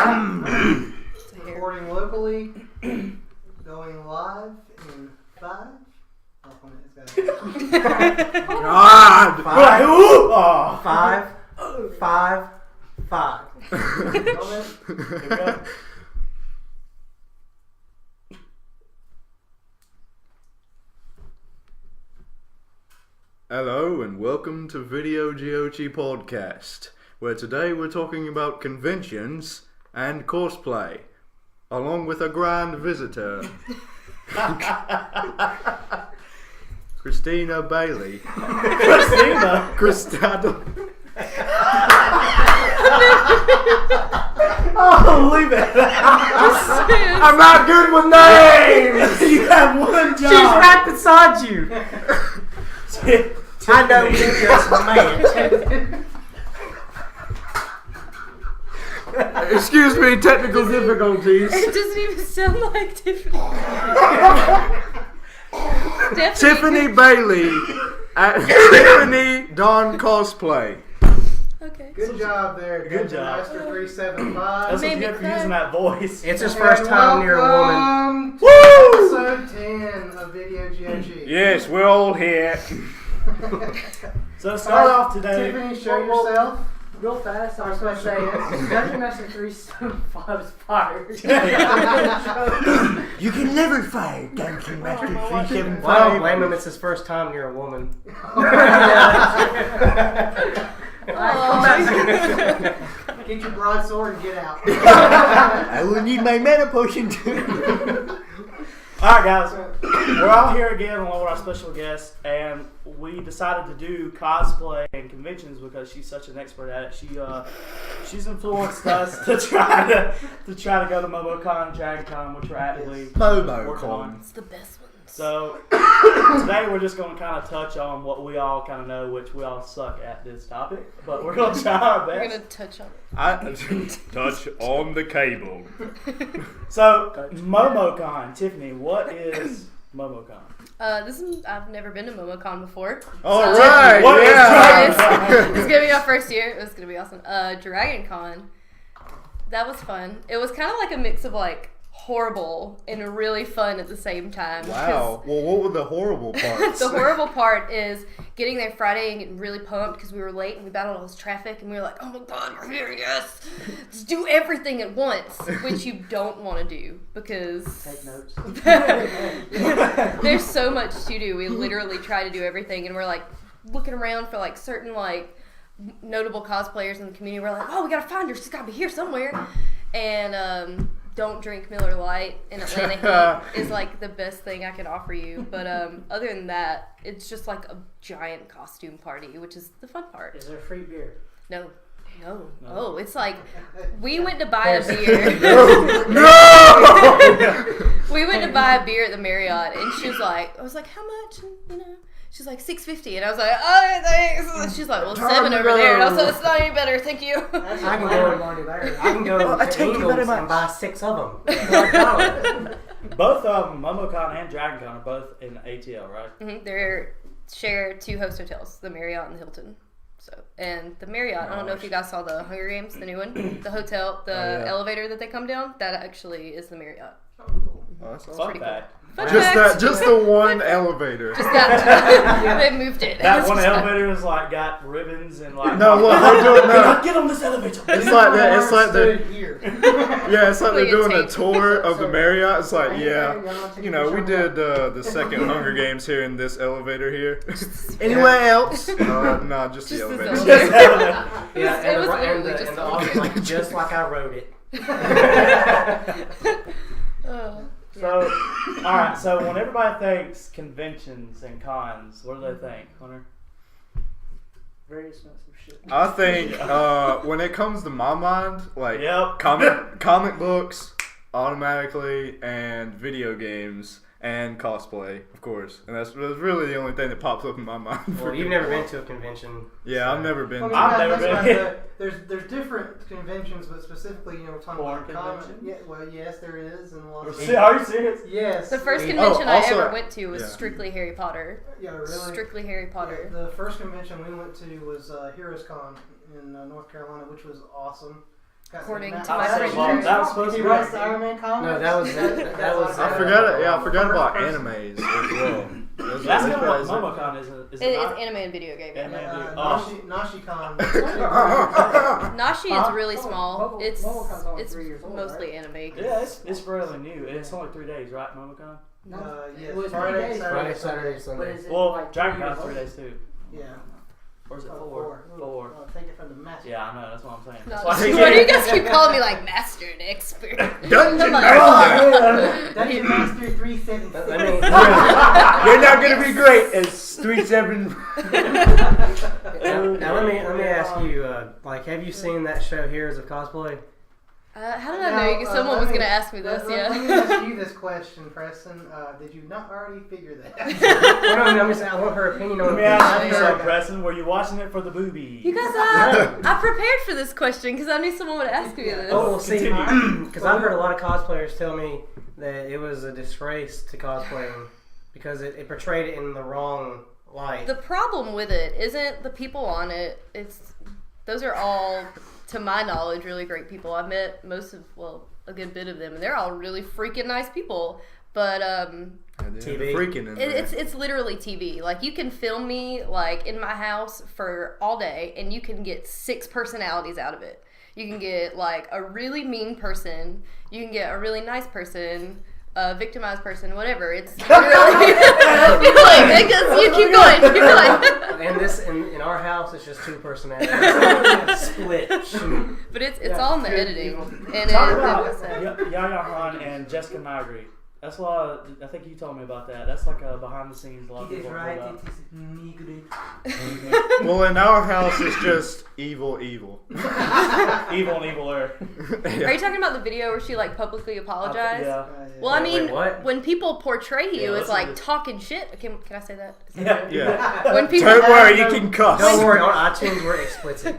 Recording locally, going live in 5. God! 5. Hello and welcome to VideoGiochi podcast, where today we're talking about conventions and cosplay, along with a grand visitor, Christina Bailey. Christina. Oh, leave it. I'm not good with names. You have one job. She's right beside you. I know you're just my man. Excuse me, technical difficulties. It doesn't even sound like Tiffany. Tiffany Bailey at Tiffany Dawn Cosplay. Okay. Good job there, Good Dungeon job. Master 375. That's what you get for using that voice. It's his first time near a woman. Welcome to episode 10 of VideoGiochi. Yes, we're all here. So to start off today, Tiffany, show yourself. Real fast, I was going to say, Dungeon Master 375 is fired. You can never fire Dungeon Master 375. Well, I don't blame him, it's his first time near a woman. Get your broadsword and get out. I will need my mana potion too. alright guys, we're all here again along with our special guest, and we decided to do cosplay and conventions because she's such an expert at it. She's influenced us to try to go to MomoCon, DragonCon, which we're actively working on. It's the best ones. So today we're just going to kind of touch on what we all kind of know, which we all suck at this topic, but we're going to try our best. We're going to touch on it. Touch on the cable. So MomoCon, Tiffany, what is MomoCon? I've never been to MomoCon before. All So- right, What is yeah. It's gonna be our first year. It was gonna be awesome. DragonCon, that was fun. It was kind of like a mix of like horrible and really fun at the same time. Wow. Well, what were the horrible parts? The horrible part is getting there Friday and getting really pumped because we were late and we battled all this traffic and we were like, oh my god, we're here, yes! Just do everything at once, which you don't want to do because Take notes. there's so much to do. We literally try to do everything and we're like looking around for like certain like notable cosplayers in the community. We're like, oh, we gotta find her. She's gotta be here somewhere. And don't drink Miller Lite in Atlanta heat is like the best thing I could offer you. But other than that, it's just like a giant costume party, which is the fun part. Is there free beer? No. Oh, it's like we went to buy a beer. No! We went to buy a beer at the Marriott, and she was like, I was like, how much? And, she's like $6.50, and I was like, oh, thanks. She's like, well, $7 over there, and I was like, it's not any better, thank you. I can go to Ingles and buy 6 of them. Both of them, MomoCon and DragonCon, are both in ATL, right? Mm-hmm. They're share 2 host hotels, the Marriott and the Hilton. So, and the Marriott, I don't know if you guys saw the Hunger Games, the new one, the hotel, the elevator that they come down. That actually is the Marriott. Oh, cool. Oh, that's awesome. Fun pretty fact. Fun Just fact. just the one elevator. Just that. They moved it. That one elevator is like got ribbons and like. No, what they're doing now? Get on this elevator. It's like that. It's like Stood the here. yeah. It's like they're Like a doing a tape. tour of the Marriott. It's like Yeah, we did the second Hunger Games here in this elevator here. Anywhere else? No, just the Just elevator. this Just elevator. Yeah, It was literally just and the author's like, just like I wrote it. So, alright, so when everybody thinks conventions and cons, what do they think, Hunter? Very expensive shit. I think when it comes to my mind, like Yep. comic books automatically, and video games and cosplay, of course, and that's really the only thing that pops up in my mind. Well, you've never been to a convention. Yeah, I've never been. Well, to I've that's never what been. There's different conventions, but specifically, we're talking Porn about comic. conventions? Yeah, well, yes, there is, and a lot of Are you serious? yes. The first Oh, convention I also- ever went to was yeah. strictly Harry Potter. Yeah, really. Strictly Harry Potter. Yeah, the first convention we went to was Heroes Con in North Carolina, which was awesome. According That- to my I said, well, friend. that was supposed to He be writes the Iron Man comics. No, that was. I forgot it. Yeah, I forgot about animes as well. That's kind of what MomoCon is it It's not? anime and video game. Anime. Nashicon. Nashi is really small. It's MomoCon's only it's 3 years old, mostly anime. Yeah, it's fairly new. It's only 3 days, right, MomoCon? Yes. It was Friday, 3 days. Saturday, Saturday, But Sunday. is it Well, like Dragon 3 years Con's 3 old? days too. Yeah. Or is it 4? Four. 4. Oh, take it from the master. Yeah, I know. That's what I'm saying. No, That's why I why do you guys keep calling me like master and expert? Dungeon I'm like, Master. Dungeon Master 376. I mean, You're not gonna be great as 3-7. now let me ask you, like, have you seen that show Heroes of Cosplay? how did I know someone was going to ask me this? Let me Yeah. ask you this question, Preston. Did you not already figure that? Well, no, I mean, I'm just saying, I want her opinion on Let me it. ask you Yeah. something, Preston. Were you watching it for the boobies? You guys, I prepared for this question because I knew someone would ask me this. Oh, well, see, Continue. because I've heard a lot of cosplayers tell me that it was a disgrace to cosplaying because it portrayed it in the wrong light. The problem with it isn't the people on it. Those are all, to my knowledge, really great people. I've met a good bit of them, and they're all really freaking nice people. But TV. Freaking in there. it's literally TV. Like, you can film me like in my house for all day, and you can get 6 personalities out of it. You can get like a really mean person. You can get a really nice person. A victimized person, whatever. It's literally you keep going, keep going. And this in our house, it's just 2 personalities. Split. But it's all in the editing, and Talk it about was sad. Yaya Han and Jessica Nigri. That's why I think you told me about that. That's like a behind the scenes. A lot of He is people right. know about. It is negri. Well, in our house, it's just evil. Evil and eviler. Are you talking about the video where she like publicly apologized? Yeah. Well, I Wait, mean, wait, what? when people portray you Yeah, as listen like to this. talking shit. Can I say that? Yeah. When people Don't worry, you can cuss. Don't worry, on iTunes we're explicit.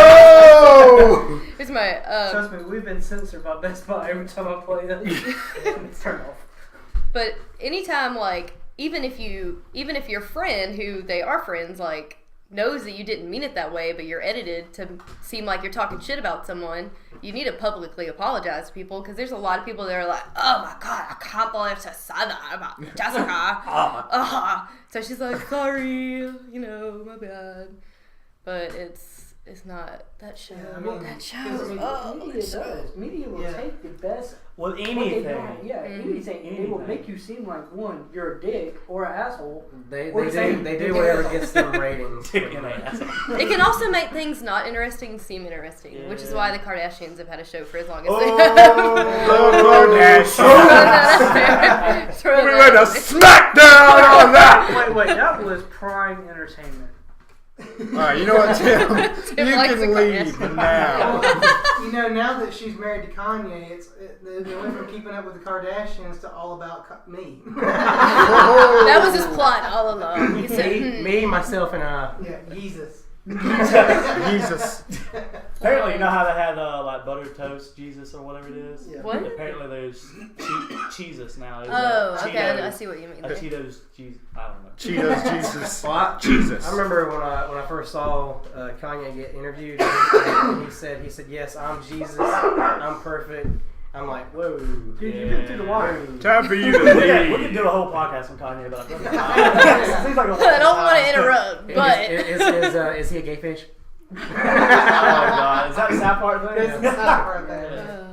Whoa! Here's my Trust me, we've been censored by Best Buy every time I play it. It's turned off. But anytime, like, even if your friend, who they are friends, like, knows that you didn't mean it that way, but you're edited to seem like you're talking shit about someone, you need to publicly apologize to people, because there's a lot of people that are like, oh my god, I can't believe she said that about Jessica. So she's like, sorry, my bad. But it's not that show. Yeah, I mean, that show. Media does. Media will take the best. With what they anything. don't- Yeah, anything. And they will make you seem like, one, you're a dick or an asshole. They Or say- do whatever gets them ratings. pretty much. It can also make things not interesting seem interesting, which is why the Kardashians have had a show for as long as they have. We went a smackdown on that. Wait, that was Prime Entertainment. Alright, you know what, Tim? You likes the can leave Kardashians. now. Now that she's married to Kanye, they went from Keeping Up with the Kardashians to All About me. That was his plot all along. He said, Me, myself, and Yeah, Jesus. Jesus. Apparently, you know how they had like buttered toast Jesus or whatever it is. Yeah. What? Apparently, there's Cheezus now. There's, Oh, okay, Cheetos, I see what you mean a there. Cheetos Jesus. I don't know. Cheetos, Jesus. Well, Jesus. I remember when I first saw Kanye get interviewed, and he said, yes, I'm Jesus, I'm perfect. I'm like, whoa, Dude, you've been through the wire. Time for you to We can leave. do a whole podcast on Kanye, but Seems like a I don't want to interrupt, but is he a gay fish? Oh god, is that the sad part thing? This is not part there.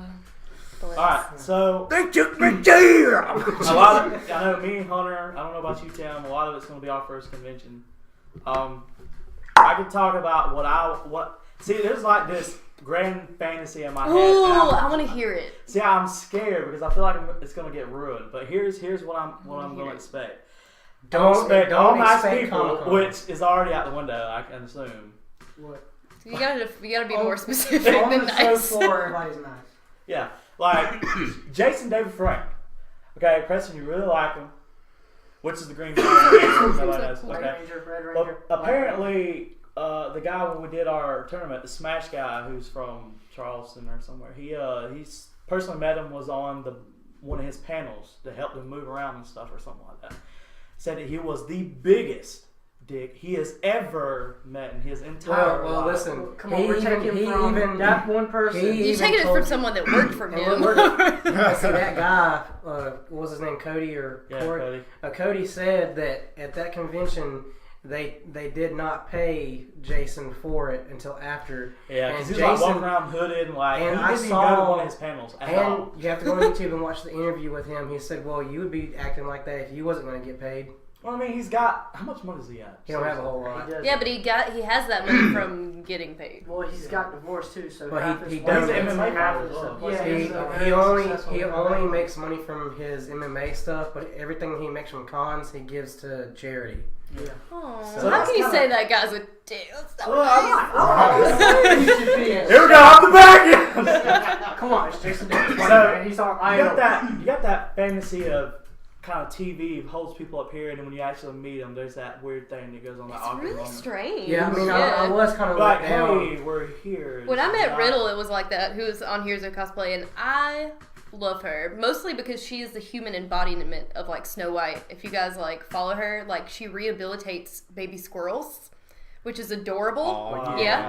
Alright, so They took me there. a lot of I know me and Hunter, I don't know about you, Tim, a lot of it's gonna be our first convention. I could talk about there's like this grand fantasy in my head. ooh, and I want to hear it. See, I'm scared because I feel like it's gonna get ruined. But here's what I'm gonna expect. Don't expect all nice expect people, Comic-Con. which is already out the window. I can assume. What? You gotta be more specific On than the show nice. floor, everybody's nice. Yeah, like Jason David Frank. Okay, Preston, you really like him. Which is the green Ranger. Nobody knows. Red Okay. Ranger, Red Well, Ranger. apparently, the guy when we did our tournament, the Smash guy, who's from Charleston or somewhere, he's personally met him, was on one of his panels that helped him move around and stuff or something like that. Said that he was the biggest dick he has ever met in his entire Well, life. listen. Come on, we're taking from that one person. You're even taking it told- from someone that worked for And him. look, see that guy, what was his name, Cody or Yeah, Corey? Cody. Cody said that at that convention they did not pay Jason for it until after. Yeah, and because he was like walking around hooded and like and he I didn't even go to saw- one of his panels at And all. you have to go on YouTube and watch the interview with him. He said, "Well, you would be acting like that if you wasn't going to get paid. Well, I mean, he's got how much money does he have? He don't have a whole lot." He does. Yeah, but he has that money from getting paid. Well, he's got divorced too, so Well, half he his does He's an it. MMA half fighter his as well. plus Yeah, his, he's a He very only successful he MMA. only makes money from his MMA stuff, but everything he makes from cons he gives to charity. Oh, So how that's can you kinda- say that guy's a dick? That's not You should be a- Here we go, I'm the back. Come on, it's Jason Davis. So, Man. He's our You idol. got that fantasy of kind of TV holds people up here, and then when you actually meet them, there's that weird thing that goes on. That It's awkward really moment. strange. Yeah, I mean, I was kind of Like, let down. hey, we're here. When I This is met not- Riddle, it was like that. Who was on Here's a Cosplay, and I love her mostly because she is the human embodiment of like Snow White. If you guys like follow her, like she rehabilitates baby squirrels, which is adorable. Aw, Yeah,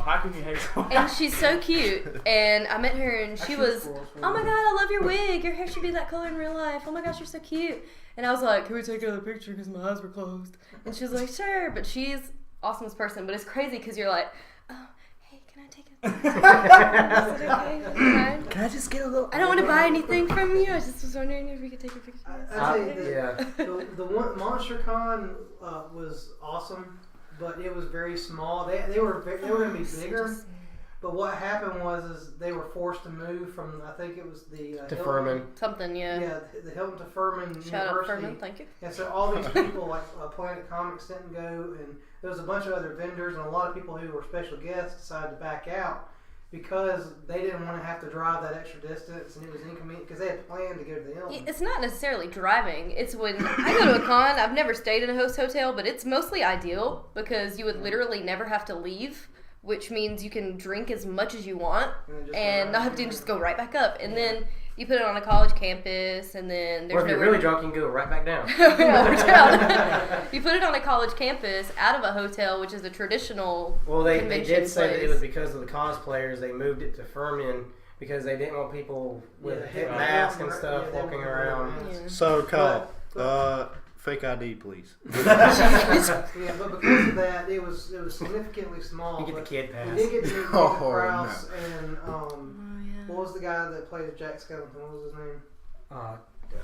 how can you hate someone? And she's so cute. And I met her, and she was, oh my god, I love your wig. Your hair should be that color in real life. Oh my gosh, you're so cute. And I was like, can we take another picture because my eyes were closed? And she was like, sure. But she's awesomest person. But it's crazy because you're like, oh, hey, can I take a picture? Is it okay? Is it fine? Can I just get a little? I don't want to buy anything from you. I just was wondering if we could take a picture. I think that Yeah. the one MonsterCon was awesome, but it was very small. They were going to be bigger, but what happened was they were forced to move from, I think it was the To Hilton- Furman. Something, yeah. Yeah, the Hilton to Furman Shout out University. Furman, thank you. And so all these people, like Planet Comics, didn't go, and there was a bunch of other vendors, and a lot of people who were special guests decided to back out because they didn't want to have to drive that extra distance, and it was inconvenient because they had planned to go to the Hilton. It's not necessarily driving. It's when I go to a con, I've never stayed in a host hotel, but it's mostly ideal because you would literally never have to leave, which means you can drink as much as you want and not have to just go right back up. And then you put it on a college campus, and then there's Or if you're nowhere really drunk, you can go right back down. Yeah, we're down. You put it on a college campus out of a hotel, which is a traditional Well, they convention did say that it place. was because of the cosplayers. They moved it to Furman because they didn't want people with Yeah, hip yeah, masks and yeah, stuff they walking were around. Yeah. So, Kyle, fake ID, please. Yeah, but because of that, it was significantly small. You get the but kid we pass. did get to meet Oh, David Prowse no. and Oh, yeah. what was the guy that plays Jack Skellington? What was his name?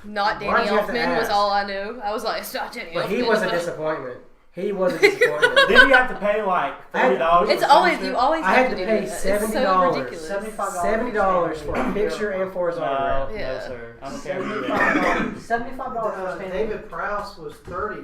Not Danny Why'd you have to Elfman was ask? all I knew. I was like, it's not Danny But Elfman. he was a but- disappointment. He was a disappointment. Did you have to pay like $40? It's always, you always I have had to do pay that. $70. It's so ridiculous. $70 for a picture and for his No, autograph. no, Yeah. sir. I don't care. What you do. $75 for standing. David Prowse was 30,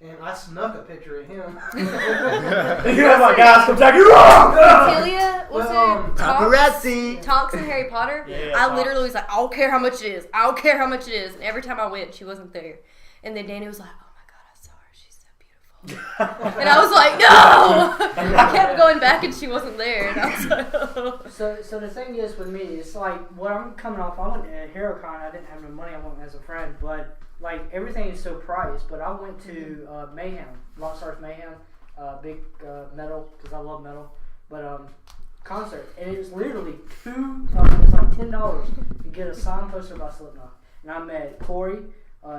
and I snuck a picture of him. You're like, guys, come take you wrong. Tilia, was Well, it paparazzi. Tonks in Harry Potter? Yeah, I Tonks. literally was like, I don't care how much it is. I don't care how much it is. And every time I went, she wasn't there. And then Danny was like, oh my god, I saw her. She's so beautiful. And I was like, no! I kept going back and she wasn't there. And I was like, oh. So the thing is with me, it's like what I'm coming off. I went to HeroCon. I didn't have no money. I went as a friend, but like everything is so priced. But I went to Mayhem, Lost Stars Mayhem, big metal because I love metal. But concert, and it was literally it was like $10 to get a signed poster by Slipknot. And I met Corey,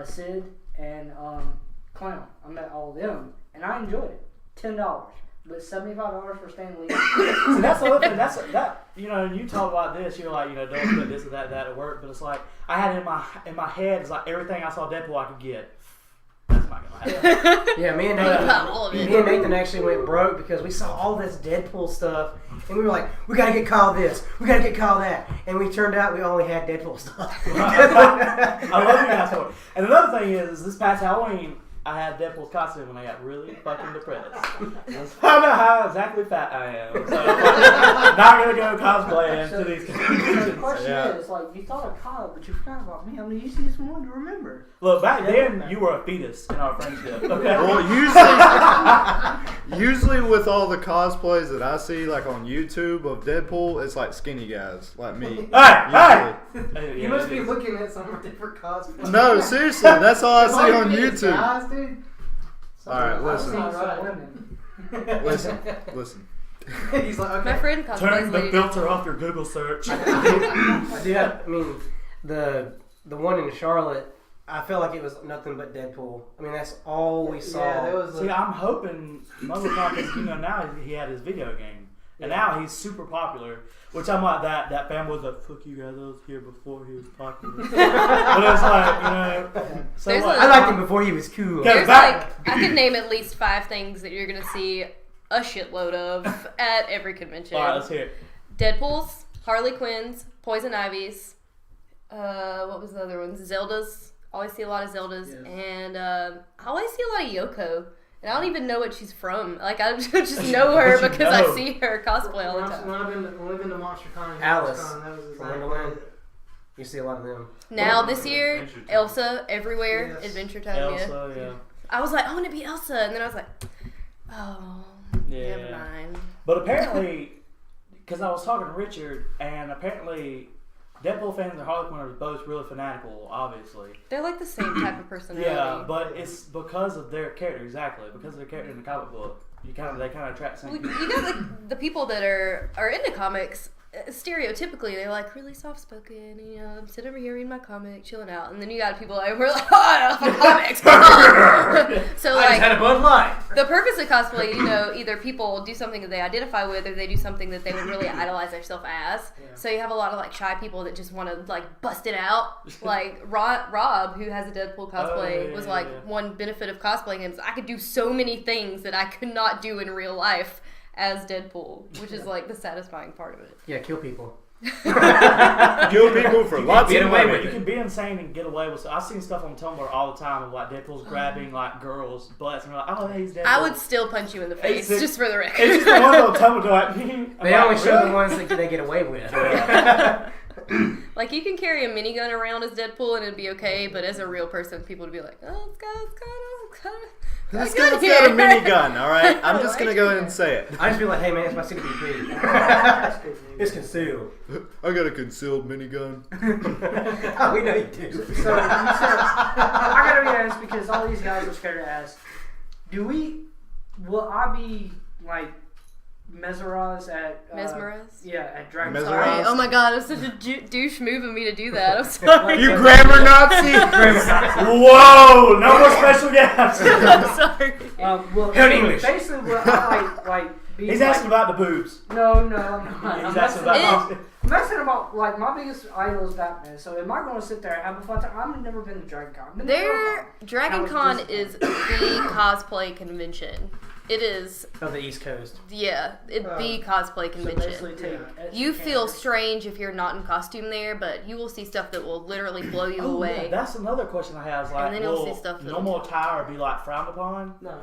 Sid, and Clown. I met all of them, and I enjoyed it. $10. But $75 for Stan Lee. See, that's the other thing. You know, you talk about this. You're like, you know, don't put this or that at work. But it's like I had in my head. It's like everything I saw Deadpool I could get. That's not gonna happen. Yeah, me and All of Nathan, it. me and Nathan actually went broke because we saw all this Deadpool stuff, and we were like, we gotta get Kyle this, we gotta get Kyle that, and we turned out we only had Deadpool stuff. I love you guys for it. And another thing is this past Halloween, I had Deadpool's costume and I got really fucking depressed. I found out how exactly fat I am. So I'm not gonna go cosplaying to these So the conventions. question Yeah. is, like, you thought of Kyle, but you forgot about me. I'm the easiest one to remember. Look, back then you were a fetus in our friendship. Okay. Well, usually with all the cosplays that I see, like on YouTube of Deadpool, it's like skinny guys like me. Hey! Usually. You must be looking at some different cosplays. No, seriously, that's all I see on It's YouTube. guys, dude. Alright, I was listen. seeing some Alright. women. Listen. He's like, My okay. friend cosplays Turn the lady. filter off your Google search. I do have, I mean, the one in Charlotte, I feel like it was nothing but Deadpool. I mean, that's all we saw. Yeah, there was. See, I'm hoping Motherfucker, because now he had his video game, and now he's super popular. Which I'm like that fan was like, fuck you guys, I was here before he was popular. But it's like, so There's what? I liked him before he was cool. Okay. There's Back- like I could name at least 5 things that you're gonna see a shitload of at every convention. Alright, let's hear it. Deadpool's, Harley Quinn's, Poison Ivy's, what was the other ones? Zelda's. Always see a lot of Zelda's, Yeah. and I always see a lot of Yoko. And I don't even know what she's from. Like I just know her What you because know? I see her cosplay all the When time. we've been to MonsterCon and Alice MonsterCon, that was from exactly Wonderland. it. You see a lot of them. Now this year, Adventure Time. Elsa everywhere, Yes. Adventure Time. Yeah. Elsa, yeah. I was like, I want to be Elsa, and then I was like, oh, Yeah. never mind. But apparently, because I was talking to Richard, and apparently Deadpool fans and Harley Quinn are both really fanatical, obviously. They're like the same type of personality. Yeah, but it's because of their character, exactly. Because of their character in the comic book. They kind of attract the Well, same people. you got like the people that are into comics. Stereotypically, they're like really soft spoken. You know, I'm sitting over here reading my comic, chilling out, and then you got people like we're like, oh, I love comics. So I just like had a Bud Light. the purpose of cosplay, you know, either people do something that they identify with, or they do something that they would really idolize themselves as. Yeah. So you have a lot of like shy people that just want to like bust it out. Like Rob, who has a Deadpool cosplay, yeah, was yeah, like yeah. one benefit of cosplaying him is I could do so many things that I could not do in real life as Deadpool, which is like the satisfying part of it. Yeah, kill people. Kill people for lots Get of away money. with You can be insane and get away with. I've seen stuff on Tumblr all the time of like Deadpool's grabbing like girls' butts and we're like, oh, hey, he's Deadpool. I would still punch you in the face, It's- just for the record. It's just the ones on Tumblr they're like. I'm They like, only show really? the ones that they get away with. Like you can carry a minigun around as Deadpool and it'd be okay, but as a real person, people would be like, oh, it's kind of. This guy's got a minigun, alright? I'm just gonna go ahead and say it. I just be like, hey man, it's my CWP. That's good news. It's concealed. I got a concealed minigun. Oh, we know you do. So you said, I gotta be honest because all these guys are scared to ask. Will I be like mesmerized at Mesmerized? Yeah, at Dragon Mesmerized? Sorry. Con? Oh my god, it was such a douche move of me to do that. I'm sorry. You grammar Nazi! Whoa! No more special guests. I'm sorry. Well, Good English. basically, what I like be He's like, asking about the boobs. No, I'm not. He's I'm asking messing about. I'm messing about like my biggest idol is Batman. So am I going to sit there and have a fun time? I've never been to Dragon Con. I've been to Their Dragon Con How was is the cosplay convention. It is, Of the East Coast. yeah, the cosplay So convention. basically take You feel strange if you're not in costume there, but you will see stuff that will literally blow you Oh, away. yeah, that's another question I have. Is like, And then you'll will see stuff that- normal attire be like frowned upon? No.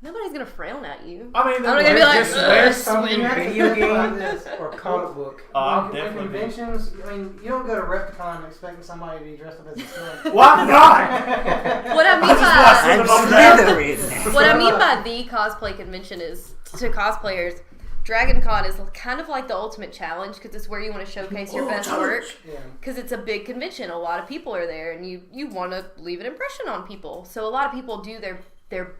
Nobody's gonna frown at you. I mean, I'm not gonna be like, Just wear "Ugh, something swim." video game This. or comic book. Oh, I'm When definitely. conventions, I mean, you don't go to Repticon expecting somebody to be dressed up as a snake. Why not? What I mean I'm by what I mean by the cosplay convention is to cosplayers. Dragon Con is kind of like the ultimate challenge because it's where you want to showcase your best work. Yeah. Because it's a big convention, a lot of people are there, and you want to leave an impression on people. So a lot of people do their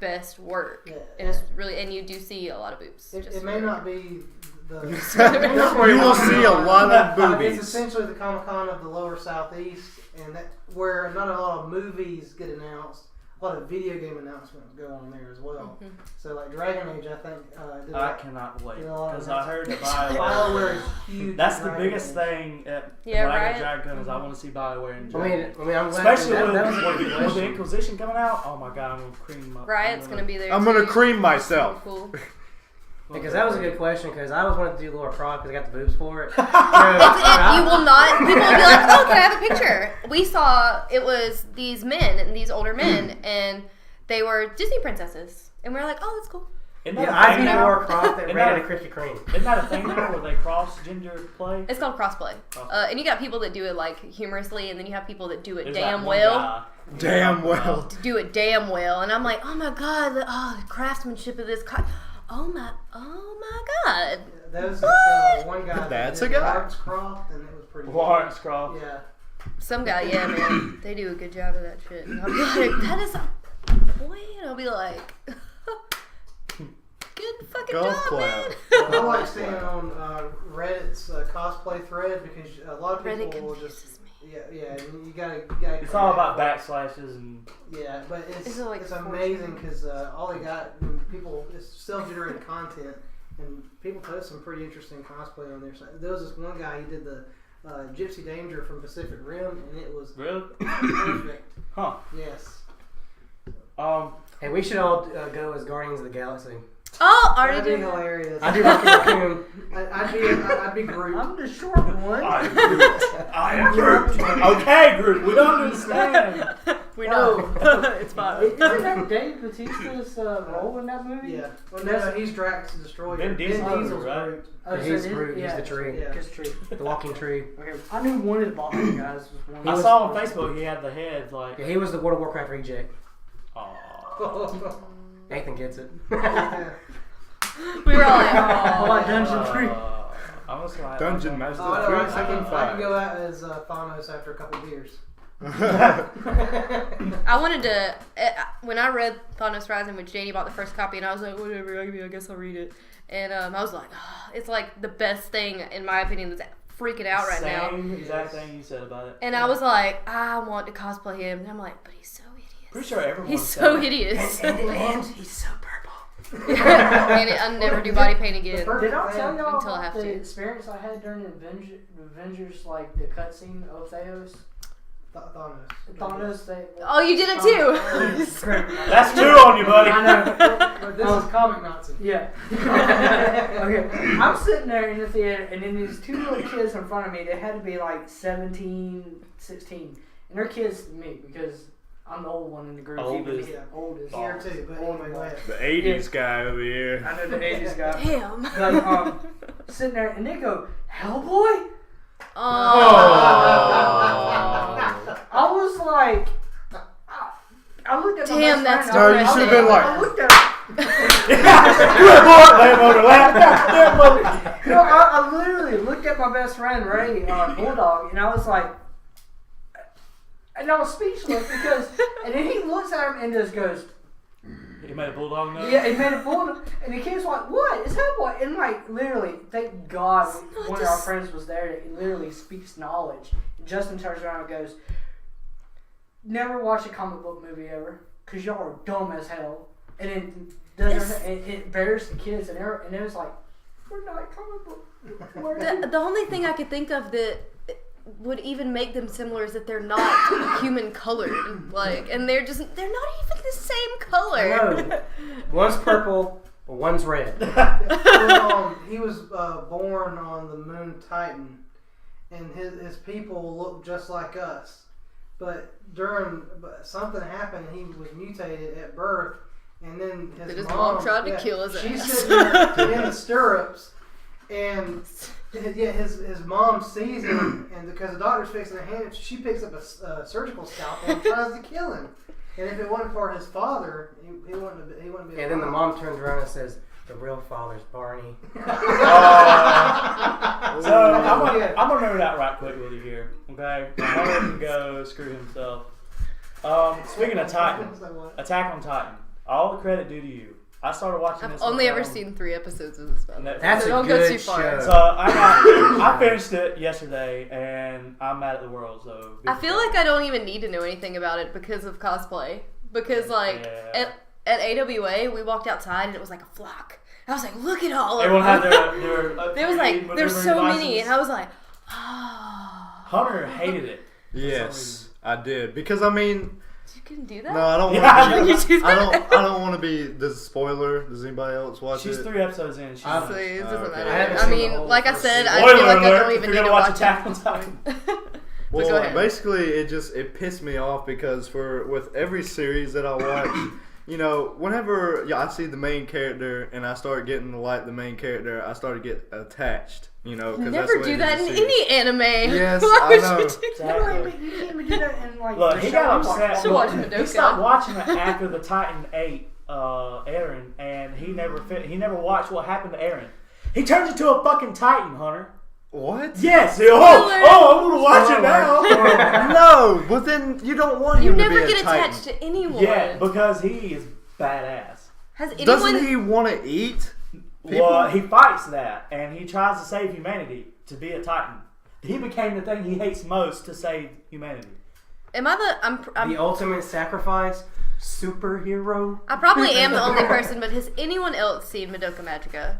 best work, Yeah. and it's really, and you do see a lot of boobs. It may not be the. You will see a lot of It's boobies. essentially the Comic Con of the lower southeast, and that where not a lot of movies get announced. A lot of video game announcements go on there as well. Mhm. So like Dragon Age, I think did I that. cannot wait You know, because I heard that BioWare is huge. That's in the Dragon biggest Age. thing at Yeah, when I Riot. go to Dragon Con is I want to see BioWare and I Dragon. mean, I'm glad Especially that, with, that was a good with the question. Inquisition coming out. Oh my god, I'm gonna cream up. Riot's gonna be there. I'm gonna too. cream myself. Cool. Because that was a good question, because I always wanted to do Laura Croft because I got the boobs for it. You will not. People will be like, "Oh, can I have a picture?" We saw it was these men and these older men, and they were Disney princesses, and we were like, "Oh, that's cool." Isn't that Yeah, a I thing beat now? Laura Croft that Isn't ran that- into Krispy Kreme. Isn't that a thing now where they cross gender play? It's called crossplay, Crossplay. and you got people that do it like humorously, and then you have people that do it There's damn that one well. guy. Damn well. Do it damn well, and I'm like, "Oh my god, the craftsmanship of this." Oh my god. There was one guy. That's that a did guy. Lawrence Croft, and it was pretty. Lawrence Croft. Good. Yeah. Some guy, yeah, man, they do a good job of that shit. And I'll be like, "That is a boy," and I'll be like, Good fucking Golf job, clap. man. I like staying on Reddit's cosplay thread because a lot of Reddit people will confuses just me. yeah. You gotta. It's all about backslashes and. Yeah, but it's like amazing because all they got people it's self-generated content and people post some pretty interesting cosplay on there. So there was this one guy he did the Gypsy Danger from Pacific Rim and it was Really? perfect. Huh. Yes. Hey, we should all go as Guardians of the Galaxy. Oh, already That'd be did. hilarious. I do Rocky Raccoon. I'd be Groot. I'm the short one. I am Groot. Okay, Groot. We don't understand. We know. It's fine. Isn't that Dave Bautista's role in that movie? Yeah. Well, no, he's Drax the Destroyer. Vin Diesel's Diesel's right? Groot. Oh, Yeah, so he's it is- Groot. He's yeah, the tree. Yeah. Just tree. The walking tree. Okay, I knew one of the Boston guys was one. I saw on Facebook he had the head like. Yeah, he was the World of Warcraft reject. Aw. Nathan gets it. Yeah. We were all like, Oh, oh. like Dungeon 3. I was like, Dungeon Master Oh, I know, I can 375. go out as Thanos after a couple beers. I wanted to. When I read Thanos Rising, which Janie bought the first copy, and I was like, whatever, I guess I'll read it. And I was like, oh, it's like the best thing, in my opinion, that's freaking out right now. Same exact thing you said about it. And I was like, I want to cosplay him. And I'm like, but he's so hideous. Pretty sure everyone. He's said so that. hideous. And he's so purple. And I'll never do body paint again. Did I tell y'all Until I about have the to. experience I had during Avengers, like the cutscene of Theos? Thanos. Oh, you did it too. That's two on you, buddy. I know. But this is comic Nazi. Yeah. Okay. I'm sitting there in the theater, and then these two little kids in front of me, they had to be like 17, 16. And they're kids to me because I'm the old one in the group. Oldest. Yeah. Oldest. Here too, but anyway, go ahead. The 80s guy over here. I know the 80s guy. Damn. But, sitting there, and they go, Hellboy? I was like, I looked at my Damn, best that's friend, I was No, you like, should have been like- I looked at No, I literally looked at my best friend Ray, Bulldog, and I was like, and I was speechless because, and then he looks at him and just goes, He made a bulldog noise? yeah, he made a bulldog, and the kid's like, what? It's Hellboy, and like literally, thank God one of our friends was there that literally speaks knowledge. And Justin turns around and goes, never watch a comic book movie ever, cause y'all are dumb as hell, and it embarrassed the kids, and it was like, we're not comic book. The only thing I could think of that would even make them similar is that they're not human colored, like, and they're not even the same color. No. One's purple, one's red. Well, he was born on the moon Titan, and his people look just like us. But something happened, and he was mutated at birth, and then his mom tried to kill his she's ass. sitting there in the stirrups, and his mom sees him, and because the doctor's fixing a hand, she picks up a surgical scalpel and tries to kill him. And if it wasn't for his father, he wouldn't be. And then the mom turns around and says, "The real father's Barney." So I'm gonna remember that right quick with you here. Okay, Hunter can go screw himself. Speaking of Titan, Attack on Titan. All the credit due to you. I started watching I've this. only one ever time. seen 3 episodes of this film. That's So a don't go good too far. show. So I finished it yesterday, and I'm mad at the world. So I feel like I don't even need to know anything about it because of cosplay. Because like at AWA, we walked outside and it was like a flock. I was like, look at all of everyone them. had their There was like, there's so many, and I was like, Hunter hated it. Yes, I did. Because, I mean, you can do that? no, I don't Yeah. want You to do that? I don't want to be the spoiler. Does anybody else watch She's it? 3 episodes in. She's So not. it doesn't Okay. matter. I haven't I seen the mean, whole like I first said, season. I feel Spoiler like I alert, don't if even you're need to gonna watch watch Attack on it. Titan. But go ahead. Basically, it pissed me off because with every series that I watch, you know, whenever I see the main character and I start getting to like the main character, I start to get attached. You know, because Never do that in any anime. Yes, Why I would know. you do that? No, but you can't even do that in like. Look, the he show got we watch. upset. Still watching He Madoka. stopped watching it after the Titan 8 Eren, and he never watched what happened to Eren. He turns into a fucking Titan, Hunter. What? Yes. I'm gonna watch it now. No, but then you don't want You him to never be get a Titan. attached to anyone. Yeah, because he is badass. Has anyone? Doesn't he want to eat? Well, he fights that, and he tries to save humanity to be a Titan. He became the thing he hates most to save humanity. Am I the? I'm the ultimate sacrifice superhero. I probably am the only person, but has anyone else seen Madoka Magica?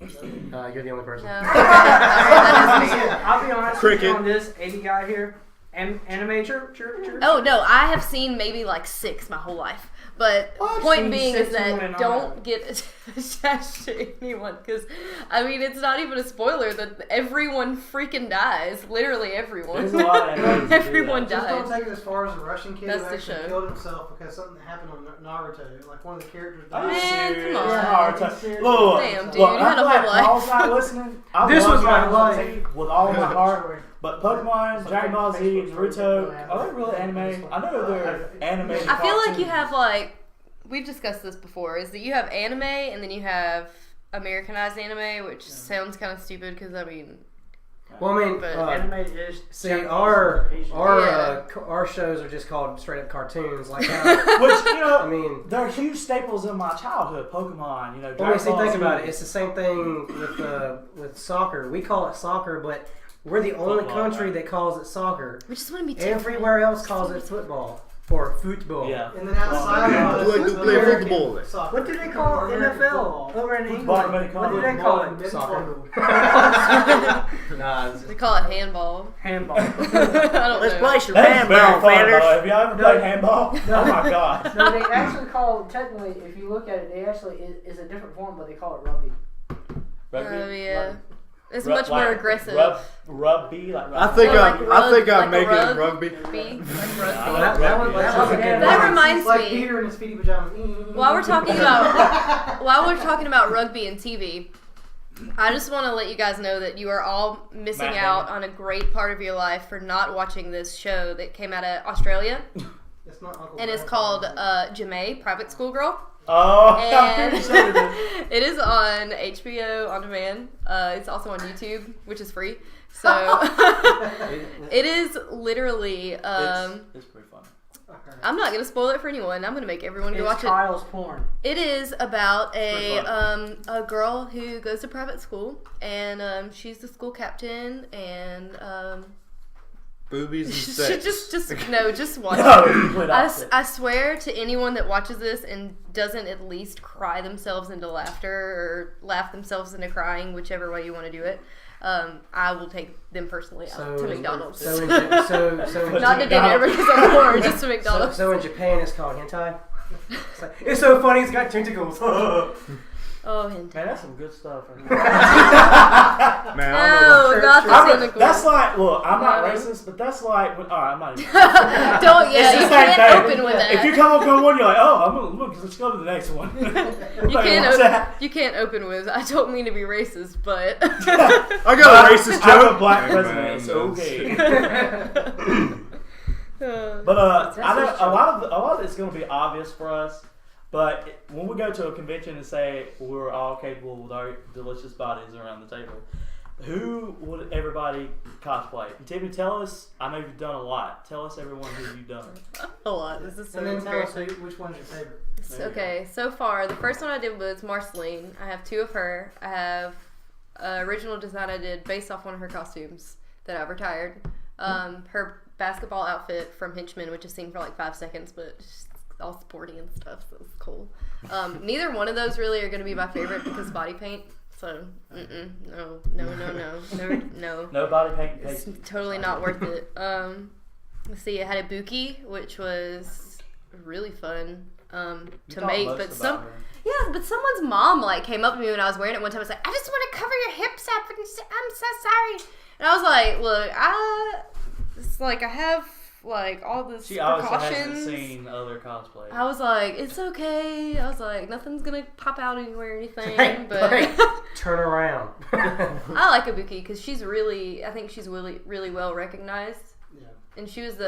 You're the only person. No. That is me. I'll be honest with Cricket. you on this 80 guy here. Anime church. Oh no, I have seen maybe like 6 my whole life. But I've point seen being 6 is that more than I don't have. get attached to anyone, because I mean it's not even a spoiler that everyone freaking dies. Literally everyone. There's a lot of animes that do Everyone that. Just don't dies. take it as far as the Russian kid That's who the actually show. killed himself because something that happened on Naruto. Like one of the characters Are you died. Man, serious? come on. Naruto. Look, Damn, dude, look, you had I'm a whole glad life. Paul's not listening. I This love was my Dragon Ball life. Z with all my heart. But Pokemon, Dragon Ball Z, Naruto, are they really anime? I know they're animated. I feel like you cartoons. have like we've discussed this before, is that you have anime and then you have Americanized anime, which sounds kind of stupid because I mean, Well, I mean, But Anime is see, Japanese, our Asian. our shows are just called straight up cartoons. Like, how, Which, you know, I mean, they're huge staples in my childhood. Pokemon, you know, well, I mean, Dragon see, Ball think Z. about it. It's the same thing with soccer. We call it soccer, but we're the only Football, country right? that calls it soccer. we just want to be Everywhere else calls it football or football. Yeah. And then outside Yeah, of I like us, to play American football. soccer. What do they call Or American NFL football. over in Football, England? American What do they football. call it? Soccer. Nah, it's They call it handball. Handball. I don't Let's know. play some That's very handball, fun, fellas. though. Have you ever played handball? Oh my god. No, they actually call technically, if you look at it, they actually is a different form, but they call it rugby. Oh yeah, it's Rub- much more like aggressive. Rugby, like I think Or I like I think rug- I'm like a making rug. rugby. Be like Well, rugby. that was a good That That one. reminds like me. Peter in his feety pajamas. While we're talking about rugby and TV, I just want to let you guys know that you are all missing Matt out Damon. on a great part of your life for not watching this show that came out of Australia, It's not Uncle and it's Grandpa. called Jamae, Private School Girl. Oh, And I'm pretty sure it is on HBO on demand. It's also on YouTube, which is free. So it is literally. it's pretty fun. I'm not gonna spoil it for anyone. I'm gonna make everyone go It's watch it. Kyle's porn. It is about pretty a girl who goes to private school, and she's the school captain, and Boobies and she sex. just watch No, it. you put opposite. I swear to anyone that watches this and doesn't at least cry themselves into laughter or laugh themselves into crying, whichever way you want to do it, I will take them personally out to McDonald's. So in Not to dinner because I'm poor, just to So, McDonald's. so in Japan, it's called hentai. It's, like, it's so funny. It's got tentacles. Oh, hentai. Man, that's some good stuff. Right Man, I No, don't know. not the tentacles. that's like, look, I'm not No. racist, but that's like, all right, I'm not even. Don't, yeah, It's the you same can't thing. open with that. If you come up on one, you're like, oh, I'm gonna look. Let's go to the next one. You Like, can't what's open. that? You can't open with. I don't mean to be racist, but I got a racist I have joke. a black Hey, president. man, It's that's- okay. But I know a lot of it's going to be obvious for us. But when we go to a convention and say we're all capable with our delicious bodies around the table, who would everybody cosplay? Tiffany, tell us. I know you've done a lot. Tell us, everyone, who you've done. a lot. This is so And then tell us embarrassing. which one's your favorite. Okay, so far the first one I did was Marceline. I have 2 of her. I have original design I did based off one of her costumes that I've retired. Her basketball outfit from Henchman, which is seen for like 5 seconds, but it's all sporty and stuff, so it's cool. Neither one of those really are going to be my favorite because body paint. So, no. No body paint. It's totally not worth it. Let's see, I had a Buki, which was really fun to make, but someone's mom like came up to me when I was wearing it one time and was like, I just want to cover your hips up and I'm so sorry. And I was like, look, I have like all this She obviously precautions. hasn't seen other cosplay. I was like, it's okay. I was like, nothing's gonna pop out anywhere or anything. Hey, but hey, turn around. I like Ibuki because I think she's really well recognized. Yeah. And she was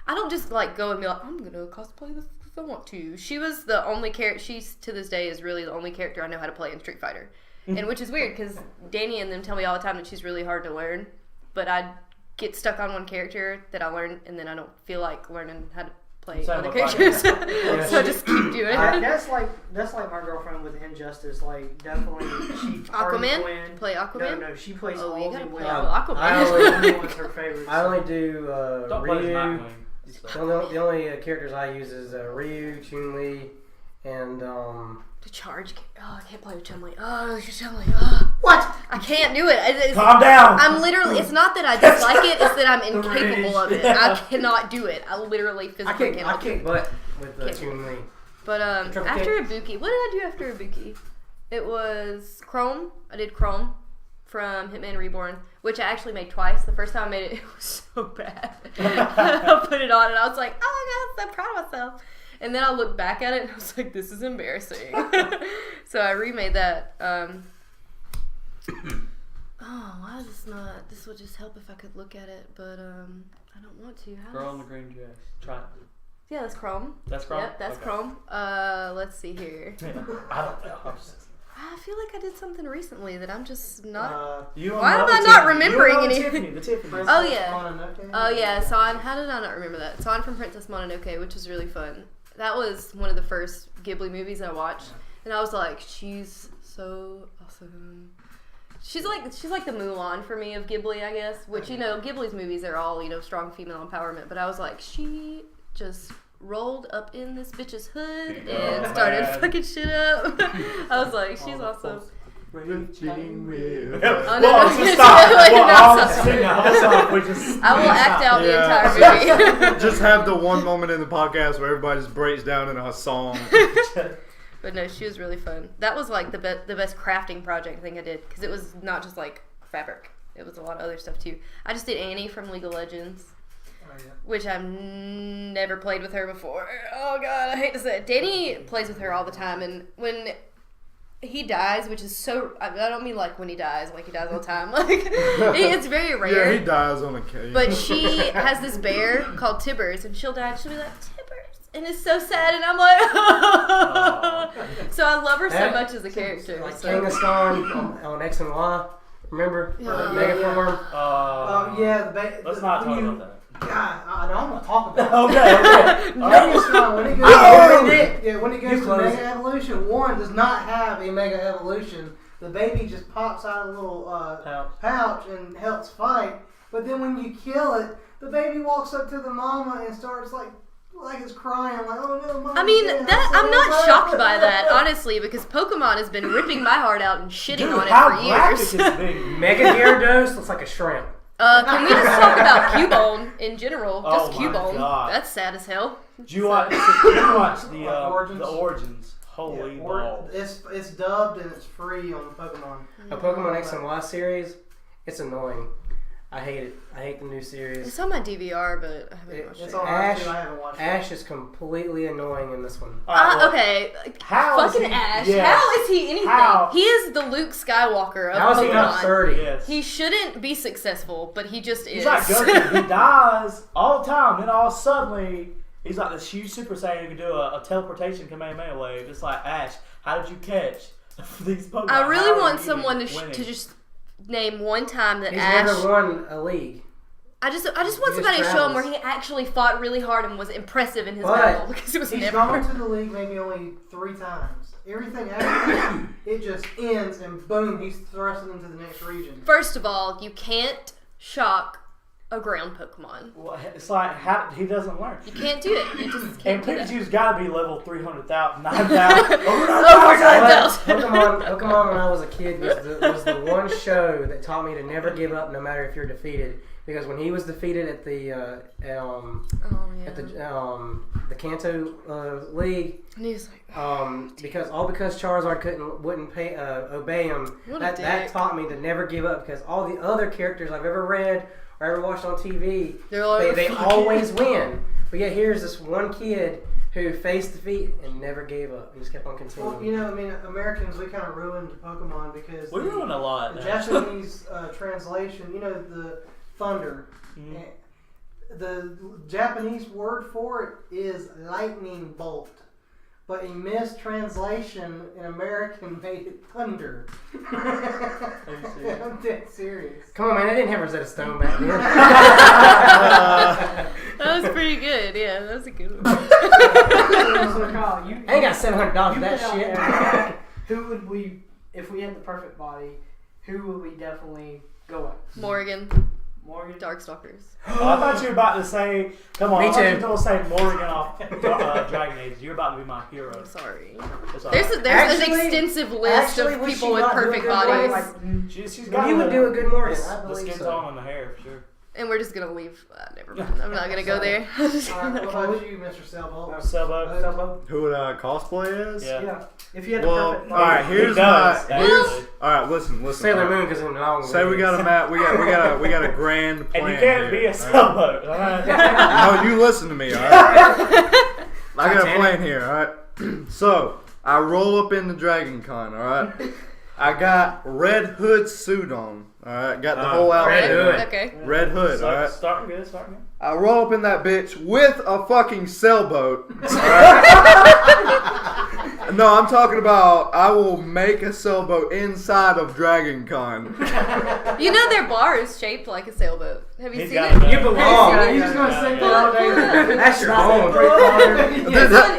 I don't just like go and be like, I'm gonna cosplay this if I want to. She was the only character. She's to this day is really the only character I know how to play in Street Fighter, and which is weird because Danny and them tell me all the time that she's really hard to learn, but I get stuck on one character that I learn and then I don't feel like learning how to play Same other with Final characters. Fantasy. So I just keep doing it. That's like my girlfriend with Injustice. Like definitely, she Aquaman? Quinn. Play Aquaman? No, she plays Oh, all you the gotta play way. Aquaman. Aquaman was her favorite. I only do Don't play as Ryu. Nightwing. The only characters I use is Ryu, Chun-Li, and To charge. Oh, I can't play with Chun-Li. Oh, Chun-Li. Oh. What? I can't do it. Calm down. I'm literally. It's not that I dislike it. It's that I'm incapable of it. I cannot do it. I literally physically I cannot do kick it. butt with Can't. Chun-Li. But Triple after Ibuki, what did I do after Ibuki? It was Chrome. I did Chrome from Hitman Reborn, which I actually made twice. The first time I made it, it was so bad. I put it on and I was like, oh my god, I'm so proud of myself. And then I looked back at it and I was like, this is embarrassing. So I remade that. Oh, why is this not? This would just help if I could look at it, but I don't want to. Girl in the green dress. Try it. Yeah, that's Chrome. That's Chrome? Yep, that's Okay. Chrome. Let's see here. I don't know. I feel like I did something recently that I'm just not. You Why know am I the not Tiffany. remembering You know any- Tiffany, the Tiffany. Oh, yeah. Mononoke? Oh yeah, San. How did I not remember that? San from Princess Mononoke, which was really fun. That was one of the first Ghibli movies I watched, and I was like, she's so awesome. She's like the Mulan for me of Ghibli, I guess. Which Ghibli's movies are all strong female empowerment, but I was like, she just rolled up in this bitch's hood and started man. fucking shit up. I was like, she's awesome. Oh, no, Well, no, just stop. like, Well, no, I'll stop. sing the whole song. We just, I will act out the Yeah. entire movie. Just have the one moment in the podcast where everybody just breaks down in a song. But no, she was really fun. That was like the best crafting project I think I did, because it was not just like fabric. It was a lot of other stuff too. I just did Annie from League of Legends, which I've never played with her before. Oh god, I hate to say it. Danny plays with her all the time, and when he dies, which is so, I don't mean like when he dies, like he dies all the time. Like it's very rare. Yeah, he dies on occasion. But she has this bear called Tibbers, and she'll die, and she'll be like, Tibbers. And it's so sad, and I'm like, so I love her so much as a character. Like So. Kangaskhan on X and Y. Remember? Yeah. Mega form. Oh yeah, Let's not talk about that. God, I don't want to talk about it. Okay. Kangaskhan, when he goes, when he goes to close Mega Evolution, one does not have a Mega Evolution. The baby just pops out a little pouch and helps fight. But then when you kill it, the baby walks up to the mama and starts like it's crying, like, oh no, mama. I mean, dead. I'm not so shocked sad." by that, honestly, because Pokemon has been ripping my heart out and shitting Dude, on it how for graphic years. is it being? Mega Gyarados looks like a shrimp. Can we just talk about Cubone in general? Oh Just my Cubone. God. That's sad as hell. Did you watch the Origins? the Origins? Holy balls. It's dubbed and it's free on Pokemon. A Pokemon X and Y series, it's annoying. I hate it. I hate the new series. It's on my DVR, but I haven't watched It's it. on Ash- too. I haven't watched Ash is completely annoying in this one. Alright, well, Okay, How is fucking he- Ash. yes. How is he anything? How? He is the Luke Skywalker of How is he not Pokemon. 30? Yes. He shouldn't be successful, but he just is. He's like Goku. He dies all the time, then all suddenly he's like this huge Super Saiyan who can do a teleportation Kamehameha wave. It's like, Ash, how did you catch these Pokemon? I really How are want you someone winning? to just name one time that He's Ash. never won a league. I just want just somebody to show him where travels. he actually fought really hard and was impressive in his But battle, because it was He's never. gone to the league maybe only 3 times. Everything after that, it just ends and boom, he's thrusted into the next region. First of all, you can't shock a ground Pokemon. Well, it's like how he doesn't learn. You can't do it. You just And can't do that. Pikachu's got to be level 300,000, 9,000. Over 9,000. Pokemon when I was a kid was the one show that taught me to never give up no matter if you're defeated. Because when he was defeated at the Oh yeah. at the Kanto League, And he was like, because Charizard wouldn't obey him. What a That dick. taught me to never give up, because all the other characters I've ever read or ever watched on TV, They're like, they "Fuck always win. But yet here's this one kid who faced defeat and never gave up and just kept on continuing. Well, you know, I mean, Americans, we kind of ruined Pokemon because We ruined a lot. the man. Japanese translation, you know, the thunder. Mhm. The Japanese word for it is lightning bolt. But a mistranslation in American made it thunder. I'm dead serious. Come on, man! I didn't have Rosetta Stone back then. That was pretty good. Yeah, that was a good one. So, Kyle, you I ain't got $700 for you that put out shit. there, who would we, if we had the perfect body, who would we definitely go with? Morgan, Morgan? Darkstalkers. Oh, I thought you were about to say, come on, Me I thought you too. were going to say Morgan off Dragon Age. You're about to be my hero. I'm sorry. It's all There's right. an Actually- extensive list actually, of would people she with not do a perfect good bodies. Morgan? She's got He would do a good Morgan. I the believe skin so. tone on the hair for sure. And we're just gonna leave. Never mind. I'm not gonna go there. What about you, Mr. Sailboat? Sailboat. Who would I cosplay as? Yeah. Yeah. If you had the Well, perfect all body. right. Here's He does, my. actually. All right. Listen. Sailor Moon because in long. Say we got a map. We got a grand plan. And you can't be here, a all sailboat. Alright? right? No, you listen to me. All right. I got a Titanic. plan here. All right. So I roll up into Dragon Con. All right. I got Red Hood suit on. All right. Got the whole outfit. Red Hood. Okay. Red Hood. All right. Starting good, starting good. I roll up in that bitch with a fucking sailboat. No, I'm talking about I will make a sailboat inside of Dragon Con. You know their bar is shaped like a sailboat. Have you He's seen got it? it. You belong. He's just gonna sit Pull there all it, pull it day. up. That's your Not home. that great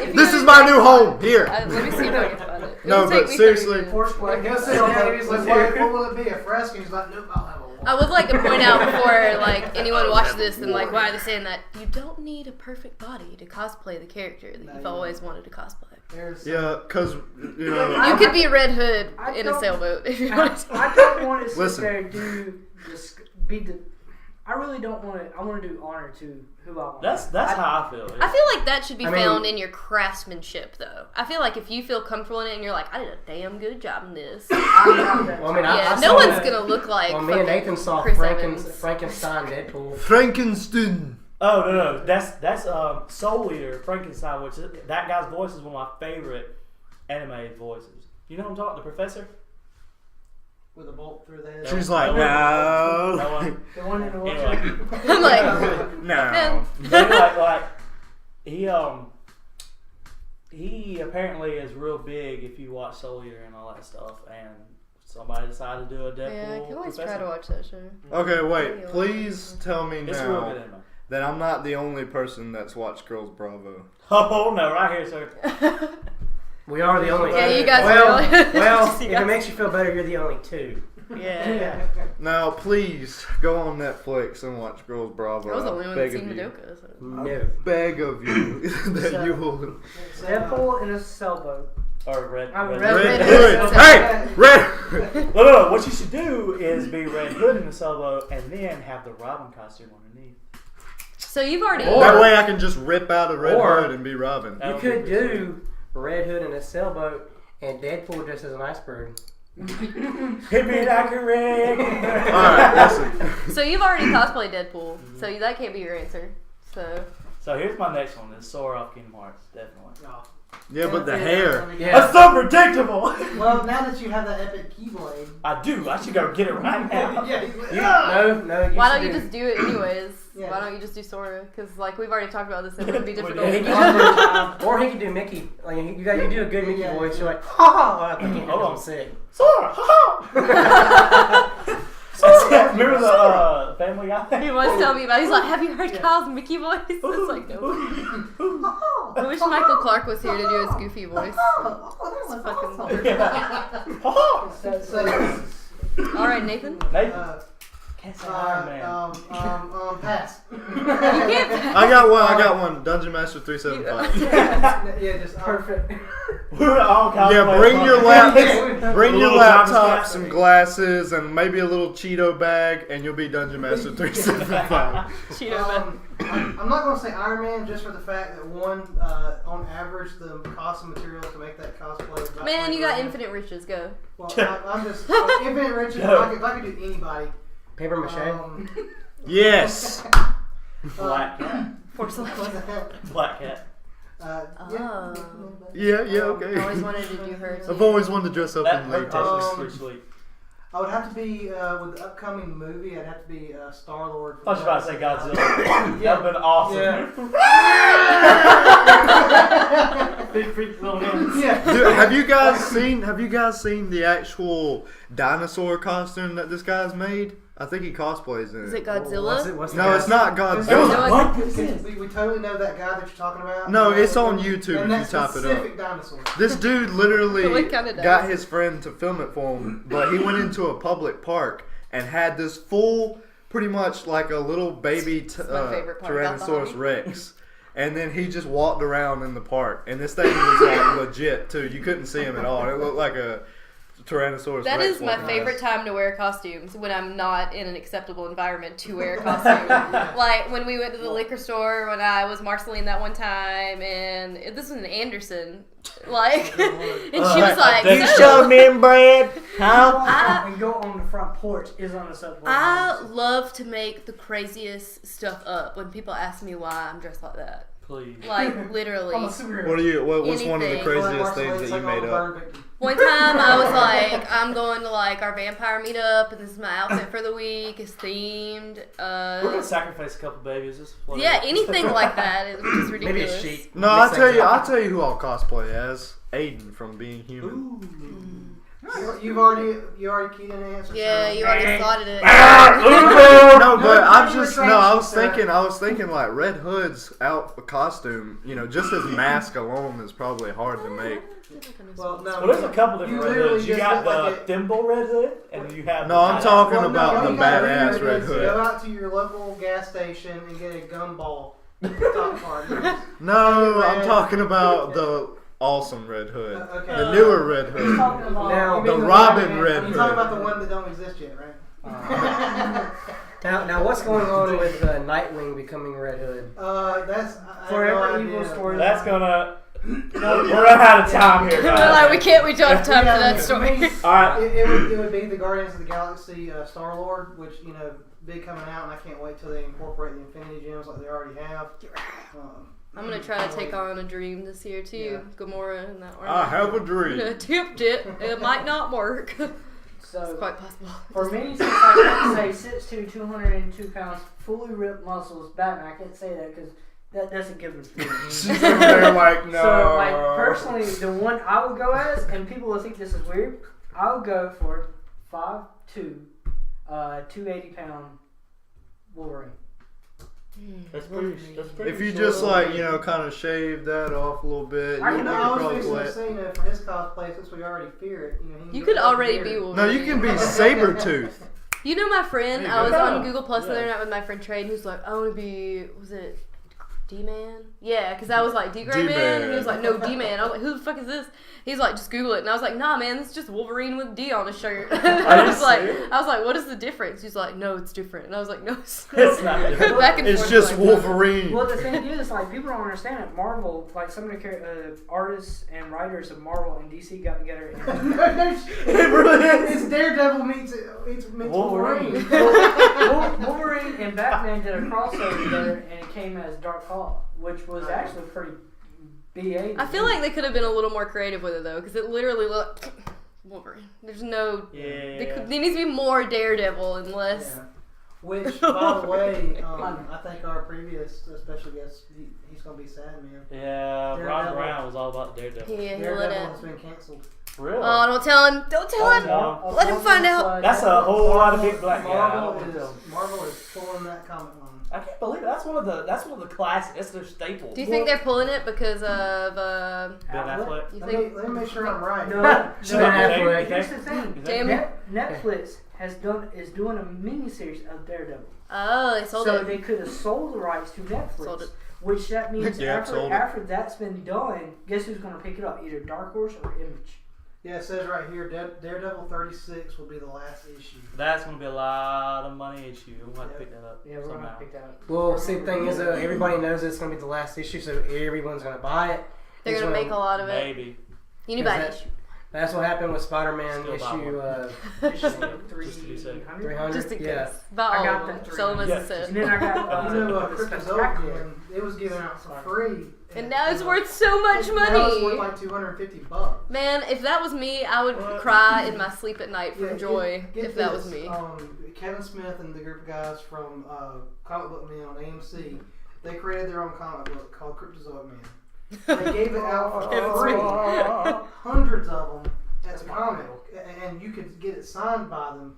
water. This is my new home here. Let me see if I can find it. No, It'll take but me 30 seriously- minutes. Like, go sit down. He's like, what will it be? A fresco? He's like, nope, I'll have a wall. I would like to point out before like anyone watches this and like why are they saying that you don't need a perfect body to cosplay the character that you've always wanted to cosplay. There's Yeah, cause you know. You could be Red Hood I in a don't- sailboat if you wanted to. I don't want to sit Listen. there and do this. I really don't want to. I want to do honor to who I want. That's how I feel. I feel like that should be I mean- found in your craftsmanship, though. I feel like if you feel comfortable in it and you're like, I did a damn good job in this. I'm not that Well, I mean, type. I Yeah, saw no one's that- gonna look like. Well, me and fucking Nathan saw Chris Evans. Frankenstein Deadpool. Frankenstein. Oh no, that's Soul Eater Frankenstein, which that guy's voice is one of my favorite animated voices. You know what I'm talking? The professor. with a bolt through the head. She's like, No no, one. The one in the Anyway. wheelchair. I'm like, no. But like he apparently is real big if you watch Soul Eater and all that stuff, and somebody decided to do a Deadpool. yeah, I can always try professor. to watch that show. Okay, wait. Please tell me It's real good now anime. that I'm not the only person that's watched Girls Bravo. Oh no, right here, sir. We are the only. Yeah, you guys well, are really- well, Just if you it guys. makes you feel better, you're the only two. Yeah. Now, please go on Netflix and watch Girls Bravo. I was the only one that beg seen of you. Madoka. So. No. Beg of you that you will. Deadpool in a sailboat. Or red. I'm red. Red Red Hood. Hood. Hey, Red. No. What you should do is be Red Hood in the sailboat, and then have the Robin costume underneath. So you've already. That way I can just rip out a Red Or- Hood and be Robin. That You would could be pretty do Red Hood in a sailboat and Deadpool just as an iceberg. Hit me like a rig. Alright, listen. So you've already cosplayed Deadpool. So that can't be your answer. So. So here's my next one. Is Sora off Kingdom Hearts, definitely. Yeah, but the hair. Yeah. That's so predictable. Well, now that you have that epic keyblade. I do. I should go get it right now. Yeah. No. Why should don't you do- just do it anyways? Yeah. Why don't you just do Sora? Because like we've already talked about this, it would be difficult. Yeah, he could do, or he could do Mickey. Like you do a good Mickey Yeah. voice. You're like, ha ha. I can't Hold on. I'm sick. Sora, ha Remember the Family Guy? He was telling me about it. He's like, have you heard Kyle's Mickey voice? It's like, no. I wish Michael Clark was here to do his goofy voice. It's fucking perfect. Yeah. Ha So, Alright, Nathan. Nathan. Can't say Iron Man. pass. You can't. I got one. Dungeon Master 375. Yeah, just Perfect. We're all Yeah, cosplaying bring your fun. bring your Little driver's laptop, cap. some glasses, and maybe a little Cheeto bag, and you'll be Dungeon Master 375. Cheeto man. I'm not going to say Iron Man just for the fact that one, on average, the cost of materials to make that cosplay is about Man, you got $20,000. infinite riches. Go. Well, I'm just infinite riches. No. If I could do anybody. Paper mache. Yes. Black cat. Porcelain. What the hell? Black cat. Yeah. Yeah, okay. I always wanted to do her. I've always wanted to dress up That in her latex. costume is pretty sweet. I would have to be with the upcoming movie. I'd have to be Star Lord. I was about to say Godzilla. That would have been awesome. Big freak little hands. Yeah. Dude, have you guys seen the actual dinosaur costume that this guy's made? I think he cosplays in it. Is it Godzilla? What's No, it's not It was Godzilla. we totally know that guy that you're talking about. No, it's on YouTube and if you type it up. specific dinosaur. This dude literally It kinda does. got his friend to film it for him, but he went into a public park and had this full, pretty much like a little baby my favorite part about the Tyrannosaurus hobby. Rex. And then he just walked around in the park, and this thing was like legit too. You couldn't see him at all. It looked like a Tyrannosaurus That Rex. is my walking favorite around. time to wear costumes, when I'm not in an acceptable environment to wear a costume. Like when we went to the liquor store when I was Marceline that one time, and this was in Anderson, like, and she was like, You "So, showed me in bread, huh? And go on the front porch is unacceptable. I love to make the craziest stuff up when people ask me why I'm dressed like that. Please. Like literally. I'm a superhero. What are you? What's one of the Anything. craziest things that you made up? One time I was like, I'm going to like our vampire meetup, and this is my outfit for the week. It's themed. We're gonna sacrifice a couple babies. Just Yeah, anything like that, which is Maybe ridiculous. a sheep. No, I'll tell you who I'll cosplay as. Aiden from Being Human. You already keyed in the answer. Yeah, you already slotted it. No, but I I was thinking like Red Hood's costume, just his mask alone is probably hard to make. Well, no. Well, there's a couple different You Red literally Hoods. You just got look the like it. thimble Red Hood, and you have. No, I'm talking about Well, the you gotta badass do Red is Hood. Go out to your local gas station and get a gumball. Top part. No, I'm talking about the awesome Red Hood. Okay. The newer Red He's Hood. talking about Now, You mean The one- Robin Red You're talking Hood. about the one that don't exist yet, right? Now, what's going on with Nightwing becoming Red Hood? That's I have Forever no Evil idea. story. That's gonna. We're running out of time here, We're like, we guys. don't have time for that story. All right. It would be the Guardians of the Galaxy Star Lord, which big coming out, and I can't wait till they incorporate the Infinity Gems like they already have. I'm gonna try to take on a dream this year too. Yeah. Gamora and that one. I have a I'm dream. gonna attempt it. It might not work. It's So quite possible. for me, since I can't say 6'2", 202 pounds, fully ripped muscles, Batman, I can't say that because that doesn't give him feelings. They're like, no. So, like, personally, the one I would go as, and people will think this is weird, I would go for 5'2", 280-pound Wolverine. That's pretty. If you just like, kind of shave that off a little bit, I you can- could I was probably basically play it. saying for his cosplay, since we already fear it, he can You get could that already beard. be Wolverine. No, you can be Sabretooth. You know my friend, There you I was go. on Google Plus the Yeah. other night with my friend Trey, and he was like, I want to be, was it D-Man? Yeah, because I was like, D-Gray Man? And he was like, no, D-Man. I was like, who the fuck is this? He's like, just Google it. And I was like, nah, man, this is just Wolverine with D on his shirt. I you was like, serious? what is the difference? He's like, no, it's different. And I was like, no, it's not. It's not different. Back and It's forth just like Wolverine. Well, the thing is, like, people don't understand it. Marvel, like, some of the artists and writers of Marvel and DC got together and It really is. It's Daredevil meets Wolverine. Wolverine. Wolverine and Batman did a crossover together, and it came as Dark Claw, which was actually pretty BA. I feel like they could have been a little more creative with it, though, because it literally looked Wolverine. There's no... Yeah. There needs to be more Daredevil and less... Yeah. Which, by the way, I think our previous special guest, he's going to be sad, man. Yeah, Ron Daredevil. Brown was all about Daredevil. Yeah, he let Daredevil it... has been canceled. Really? Oh, don't tell him! Don't tell him! No. Let him find out. That's a whole lot of big black guy. I don't wanna tell. Marvel is pulling that comic line. I can't believe it. That's one of the classics. That's their staple. Do you think they're pulling it because of... Ben Affleck? you Let think... me make sure I'm right. No, Should no. I- Affleck. Here's the thing. Damn. Netflix is doing a miniseries of Daredevil. Oh, they sold So it. they could have sold the rights to Netflix. Sold it. Which that means Yeah, sold it. after that's been done, guess who's going to pick it up? Either Dark Horse or Image. Yeah, it says right here, Daredevil 36 will be the last issue. That's gonna be a lot of money issue. We'll have to pick that up. Yeah, we're going to somehow. pick that up. Well, see, the thing is, everybody knows it's going to be the last issue, so everyone's going to buy it. They're It's going to gonna- make a lot of it. Maybe. You need to buy Is an that- issue. That's what happened with Spider-Man Still buy issue Just to be safe. 300. 300. Just in case. Yeah. About I all got of them. that Sell them as Yeah. a set. And then I got You know, the Cryptozoic Spectacular. Man, it was given out for free. And now it's worth so much Now it's worth money. like $250. Man, if that was me, I would cry in my sleep at night Yeah, from joy get if that this, was me. Kevin Smith and the group of guys from Comic Book Man on AMC, they created their own comic book called Cryptozoic Man. They gave it out for Kevin free. Smith. Hundreds of them as a comic, and you could get it signed by them.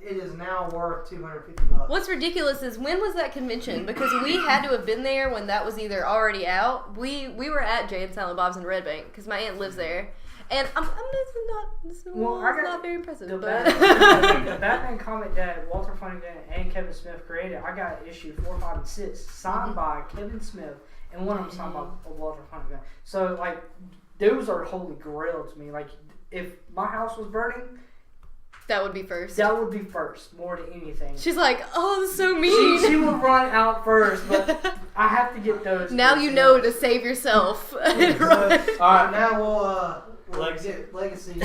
it is now worth $250. What's ridiculous is when was that convention? Because we had to have been there when that was either already out. We were at Jay and Silent Bob's in Red Bank because my aunt lives there, and this is not very impressive. The But Batman comic that Walter Flanagan and Kevin Smith created, I got issue 4, 5, and 6 signed by Kevin Smith, and one of them signed by Walter Flanagan. So like, those are holy grail to me. Like, if my house was burning, that would be first. that would be first more than anything. She's like, oh, that's so mean. She would run out first, but I have to get those. Now you know to save yourself. And run. Alright, now we'll Legacy. get Legacy.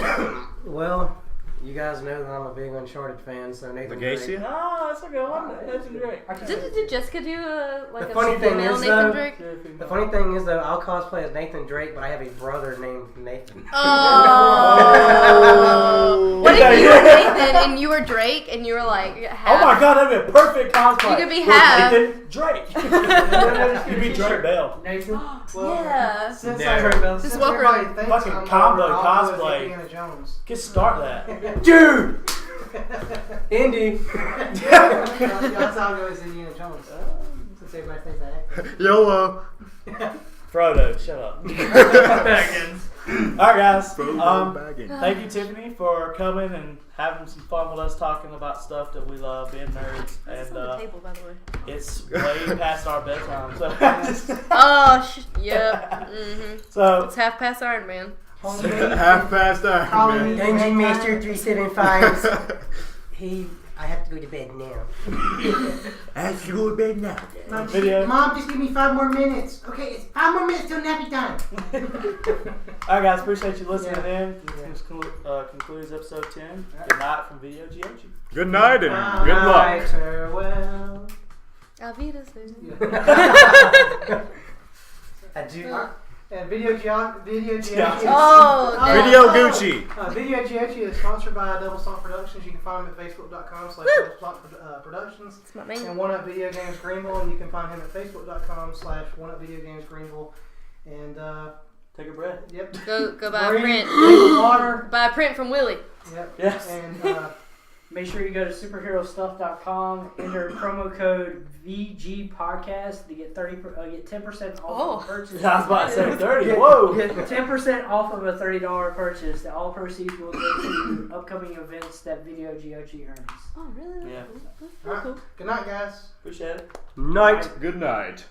Well, you guys know that I'm a big Uncharted fan, so Nathan Legacy? Drake. Oh, that's a good one. That's great. Did Jessica do a The a funny thing female is, Nathan though, Drake? The funny thing is, though, I'll cosplay as Nathan Drake, but I have a brother named Nathan. Oh. What if you were Nathan and you were Drake and you were like half? Oh my god, that'd be a perfect cosplay. You could be With half. Nathan Drake. You'd be Drake Bell. Nathan. Yeah. Since Never. since Just walk everybody around. thinks Fucking I'm combo over, I'll go as cosplay. Indiana Jones. Just start that. Dude! Indy. That's how I go as Indiana Jones. Since everybody thinks I act. YOLO. Frodo, shut up. Baggins. Alright, guys. Baggins. Thank you, Tiffany, for coming and having some fun with us talking about stuff that we love, being nerds. This is And on the table, by the way. it's way past our bedtime. So, Oh, yep. Mm-hmm. so It's half past Iron Man. Half past Iron Man. Dungeon Master 375. I have to go to bed now. I have to go to bed now. video. Mom, just give me 5 more minutes. Okay, it's 5 more minutes till nappy time. Alright, guys, appreciate you listening in. This concludes episode 10. Good night from VideoGiochi. Good night and good luck. Farewell. Auf Wiedersehen. I do. And VideoGiochi. Oh, VideoGiochi. VideoGiochi is sponsored by DoubleStomp Productions. You can find him at facebook.com/DoubleStomp Productions. It's my man. And One Up Video Games Greenville, and you can find him at facebook.com/One Up Video Games Greenville. And Take a breath. yep. Go buy a Drink print. water. Buy a print from Willie. Yep. Yes. And Make sure you go to superherostuff.com, enter promo code VG Podcast to get 10% off of a purchase. I was about to say 30. Whoa. Get 10% off of a $30 purchase. That all proceeds will go to upcoming events that VideoGiochi earns. Oh, really? Yeah. That's all right. cool. Good night, guys. Appreciate it. Night. Good night.